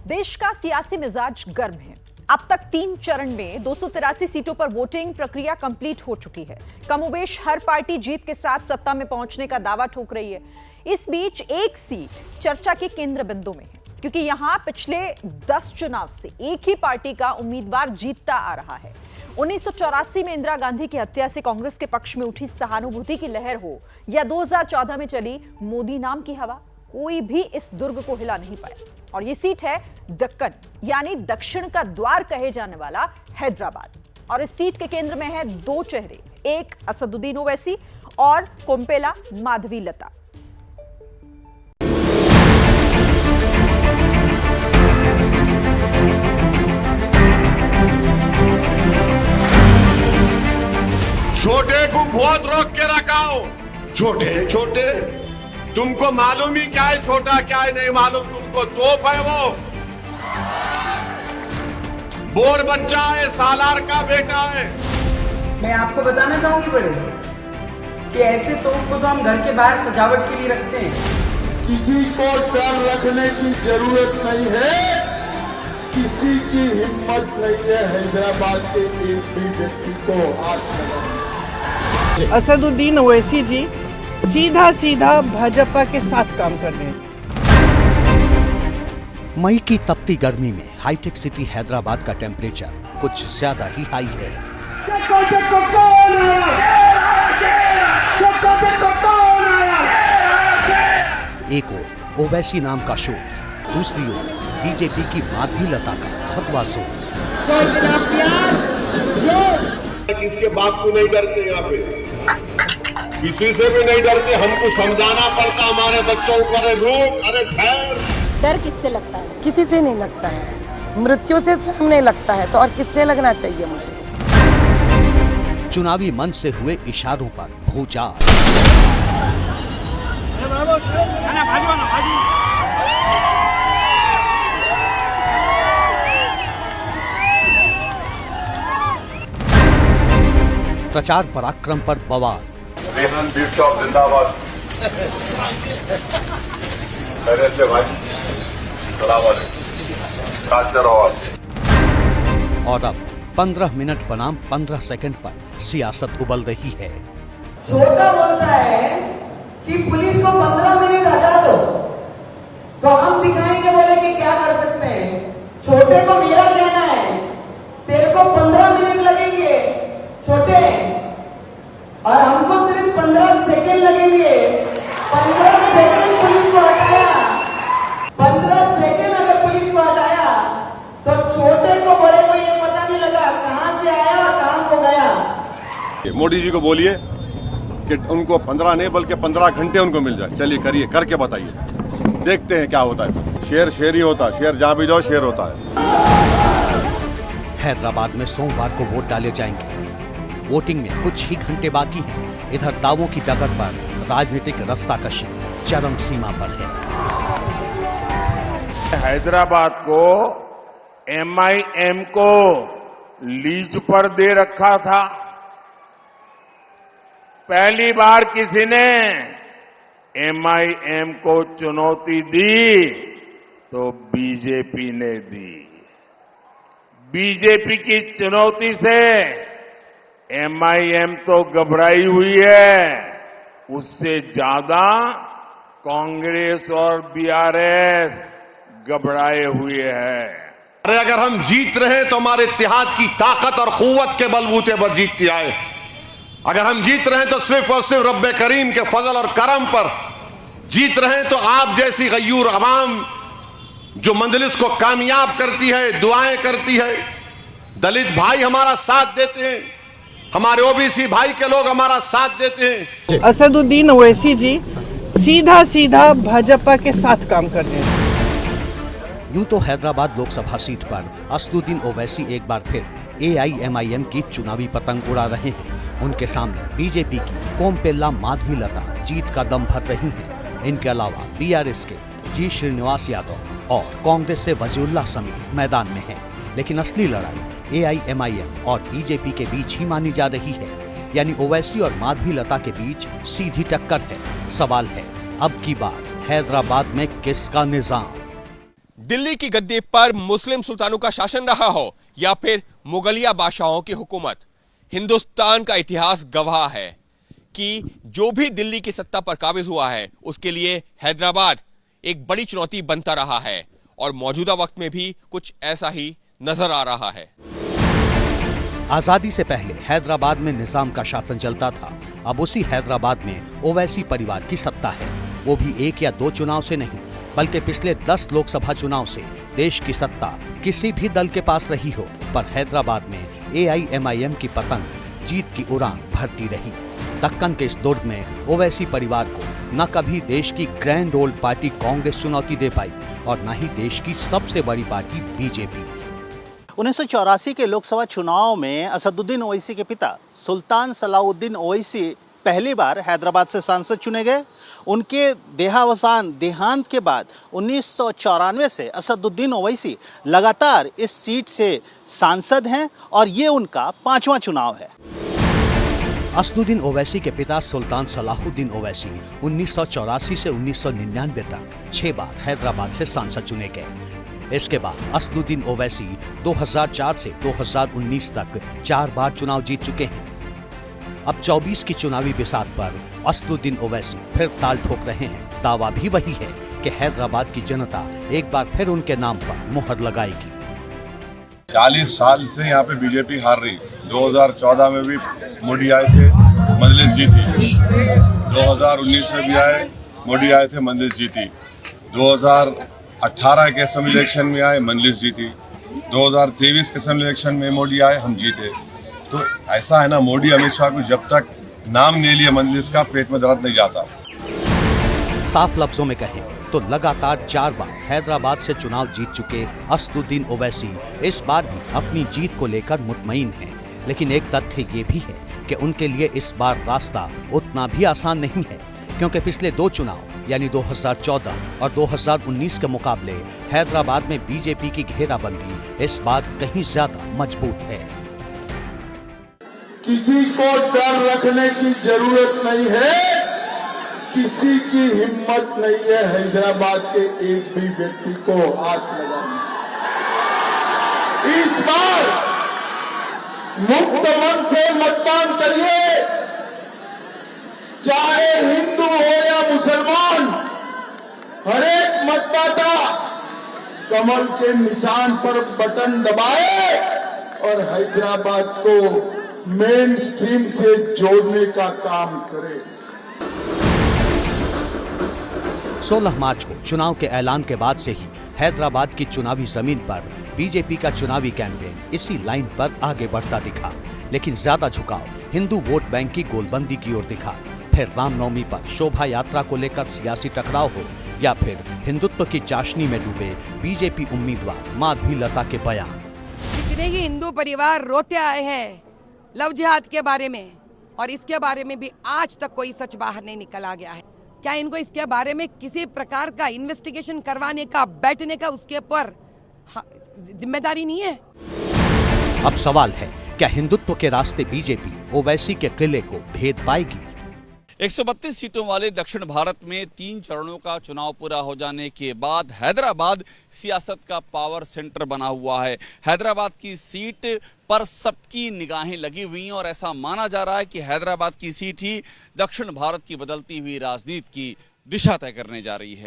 देश का सियासी मिजाज गर्म है। अब तक 3 चरण में 283 सीटों पर वोटिंग प्रक्रिया कंप्लीट हो चुकी है। कमोबेश हर पार्टी जीत के साथ सत्ता में पहुंचने का दावा ठोक रही है। इस बीच एक सीट चर्चा के केंद्र बिंदु में है, क्योंकि यहां पिछले 10 चुनाव से एक ही पार्टी का उम्मीदवार जीतता आ रहा है। 1984 में इंदिरा गांधी की हत्या से कांग्रेस के पक्ष में उठी सहानुभूति की लहर हो या 2014 में चली मोदी नाम की हवा, कोई भी इस दुर्ग को हिला नहीं पाया। और ये सीट है दक्कन, यानी दक्षिण का द्वार कहे जाने वाला हैदराबाद। और इस सीट के केंद्र में है 2 चेहरे, एक असदुद्दीन ओवैसी और कोम्पेला माधवीलता। छोटे को बहुत रोक के रखा हो। छोटे छोटे तुमको मालूम ही क्या है छोटा क्या है नहीं मालूम तुमको। तोप है वो, बोर बच्चा है, सालार का बेटा है। मैं आपको बताना चाहूंगी बड़े कि ऐसे तोप को तो हम घर के बाहर सजावट के लिए रखते हैं। किसी को डर रखने की जरूरत नहीं है, किसी की हिम्मत नहीं है हैदराबाद के एक भी व्यक्ति को हाथ लगाने। असदुद्दीन ओवैसी जी सीधा सीधा भाजपा के साथ काम कर रहे हैं। मई की तपती गर्मी में हाईटेक सिटी हैदराबाद का टेम्परेचर कुछ ज्यादा ही हाई है। एक ओर ओवैसी नाम का शोर, दूसरी ओर बीजेपी की माधवीलता का भगवा शोर। किसके बाप को नहीं डरते, यहाँ पे किसी से भी नहीं डरते। हमको समझाना पड़ता हमारे बच्चों को, अरे रुक, अरे ठहर। डर किससे लगता है? किसी से नहीं लगता है, मृत्यु से स्वयं नहीं लगता है, तो और किससे लगना चाहिए मुझे। चुनावी मंच से हुए इशारों पर भूचाल। प्रचार पराक्रम पर बवाल। रेहन बीट शॉप जिंदाबाद। खैरियत से भाई, सलाम अलैकुम, काश से रहो आप। और अब 15 मिनट बनाम 15 सेकंड पर सियासत उबल रही है। छोटा बोलता है कि पुलिस को 15 मिनट हटा दो, तो हम दिखाएंगे बोले कि क्या कर सकते हैं। छोटे को मेरा कहना है तेरे को 15 मिनट लगेंगे छोटे, और हमको सिर्फ 15 सेकंड लगेंगे। 15 सेकंड पुलिस को हटाया, 15 सेकंड अगर पुलिस को हटाया तो छोटे को बड़े को ये पता नहीं लगा कहां से आया और कहां को गया। मोदी जी को बोलिए कि उनको 15 नहीं बल्कि 15 घंटे उनको मिल जाए। चलिए करिए, करके बताइए, देखते हैं क्या होता है। शेर शेर ही होता है, शेर जहां भी जाओ शेर होता है। हैदराबाद में सोमवार को वोट डाले जाएंगे। वोटिंग में कुछ ही घंटे बाकी हैं। इधर दावों की डगर पर राजनीतिक रस्साकशी चरम सीमा पर है। हैदराबाद को एमआईएम को लीज पर दे रखा था। पहली बार किसी ने एमआईएम को चुनौती दी तो बीजेपी ने दी। बीजेपी की चुनौती से एमआईएम तो घबराई हुई है, उससे ज्यादा कांग्रेस और बीआरएस घबराए हुए हैं। अरे अगर हम जीत रहे तो हमारे इत्तेहाद की ताकत और कुव्वत के बलबूते पर जीतती आए। अगर हम जीत रहे हैं तो सिर्फ और सिर्फ रब्बे करीम के फजल और करम पर जीत रहे हैं। तो आप जैसी गयूर अवाम जो मंजलिस को कामयाब करती है, दुआएं करती है, दलित भाई हमारा साथ देते हैं, हमारे ओबीसी भाई के लोग हमारा साथ देते हैं। असदुद्दीन ओवैसी जी सीधा सीधा भाजपा के साथ काम कर रहे हैं। यूं तो हैदराबाद लोकसभा सीट पर असदुद्दीन ओवैसी एक बार फिर एआईएमआईएम की चुनावी पतंग उड़ा रहे हैं। उनके सामने बीजेपी की कोम्पेला माधवीलता जीत का दम भर रही हैं। इनके अलावा बीआरएस के जी श्रीनिवास यादव और कांग्रेस से वजीउल्लाह समीर मैदान में हैं। लेकिन असली लड़ाई एआईएमआईएम और बीजेपी के बीच ही मानी जा रही है, यानी ओवैसी और माधवीलता के बीच सीधी टक्कर है। सवाल है, अब की बार हैदराबाद में किसका निजाम? दिल्ली की गद्दी पर मुस्लिम सुल्तानों का शासन रहा हो या फिर मुगलिया बादशाहों की हुकूमत, हिंदुस्तान का इतिहास गवाह है कि जो भी दिल्ली की सत्ता पर काबिज हुआ है उसके लिए हैदराबाद एक बड़ी चुनौती बनता रहा है और मौजूदा वक्त में भी कुछ ऐसा ही नजर आ रहा है। आजादी से पहले हैदराबाद में निजाम का शासन चलता था। अब उसी हैदराबाद में ओवैसी परिवार की सत्ता है, वो भी एक या दो चुनाव से नहीं बल्कि पिछले 10 लोकसभा चुनाव से देश की सत्ता किसी भी दल के पास रही हो, पर हैदराबाद में AIMIM की पतंग जीत की उड़ान भरती रही। दक्कन के इस दुर्ग में ओवैसी परिवार को न कभी देश की ग्रैंड ओल्ड पार्टी कांग्रेस चुनौती दे पाई और न ही देश की सबसे बड़ी पार्टी बीजेपी। 1984 के लोकसभा चुनाव में असदुद्दीन ओवैसी के पिता सुल्तान सलाउद्दीन ओवैसी पहली बार हैदराबाद से सांसद चुने गए। उनके देहांत के बाद 1994 से असदुद्दीन ओवैसी लगातार इस सीट से सांसद हैं और ये उनका 5वां चुनाव है। असदुद्दीन ओवैसी के पिता सुल्तान सलाहुद्दीन ओवैसी 1984 से 1999 तक 6 बार हैदराबाद से सांसद चुने गए। इसके बाद असदुद्दीन ओवैसी 2004 से 2019 तक 4 बार चुनाव जीत चुके हैं। अब 24 की चुनावी बिसात पर असदुद्दीन ओवैसी फिर ताल ठोक रहे हैं। दावा भी वही है कि हैदराबाद की जनता एक बार फिर उनके नाम पर मुहर लगाएगी। 40 साल से यहाँ पे बीजेपी हार रही। 2014 में भी मोदी आए थे, मजलिस जीती। 2019 में भी आए, मोदी आए थे, मजलिस जीती। 2018 के असेंबली इलेक्शन में आए, मजलिस जीती। 2023 के असेंबली इलेक्शन में मोदी आए, हम जीते। तो ऐसा है ना, मोदी अमित शाह को जब तक नाम नहीं लिया मजलिस का, पेट में दर्द नहीं जाता। साफ लफ्जों में कहें तो लगातार 4 बार हैदराबाद से चुनाव जीत चुके असदुद्दीन ओवैसी इस बार भी अपनी जीत को लेकर मुतमईन हैं। लेकिन एक तथ्य ये भी है कि उनके लिए इस बार रास्ता उतना भी आसान नहीं है, क्योंकि पिछले 2 चुनाव यानी 2014 और 2019 के मुकाबले हैदराबाद में बीजेपी की घेराबंदी इस बार कहीं ज्यादा मजबूत है। किसी को डर रखने की जरूरत नहीं है, किसी की हिम्मत नहीं है हैदराबाद के एक भी व्यक्ति को हाथ लगाने। इस बार मुक्त मन से मतदान करिए, चाहे हिंदू हो या मुसलमान, हर एक मतदाता कमल के निशान पर बटन दबाए और हैदराबाद को मेन स्ट्रीम से जोड़ने का काम करे। 16 मार्च को चुनाव के ऐलान के बाद से ही हैदराबाद की चुनावी जमीन पर बीजेपी का चुनावी कैंपेन इसी लाइन पर आगे बढ़ता दिखा। लेकिन ज्यादा झुकाव हिंदू वोट बैंक की गोलबंदी की ओर दिखा। फिर रामनवमी पर शोभा यात्रा को लेकर सियासी टकराव हो या फिर हिंदुत्व की चाशनी में डूबे बीजेपी उम्मीदवार माधवी लता के बयान। जितने ही हिंदू परिवार रोते आए हैं लव जिहाद के बारे में, और इसके बारे में भी आज तक कोई सच बाहर नहीं निकला गया है। क्या इनको इसके बारे में किसी प्रकार का इन्वेस्टिगेशन करवाने का, बैठने का उसके ऊपर जिम्मेदारी नहीं है? अब सवाल है, क्या हिंदुत्व के रास्ते बीजेपी ओवैसी के किले को भेद पाएगी? 132 सीटों वाले दक्षिण भारत में 3 चरणों का चुनाव पूरा हो जाने के बाद हैदराबाद सियासत का पावर सेंटर बना हुआ है। हैदराबाद की सीट पर सबकी निगाहें लगी हुई हैं और ऐसा माना जा रहा है कि हैदराबाद की सीट ही दक्षिण भारत की बदलती हुई राजनीति की दिशा तय करने जा रही है।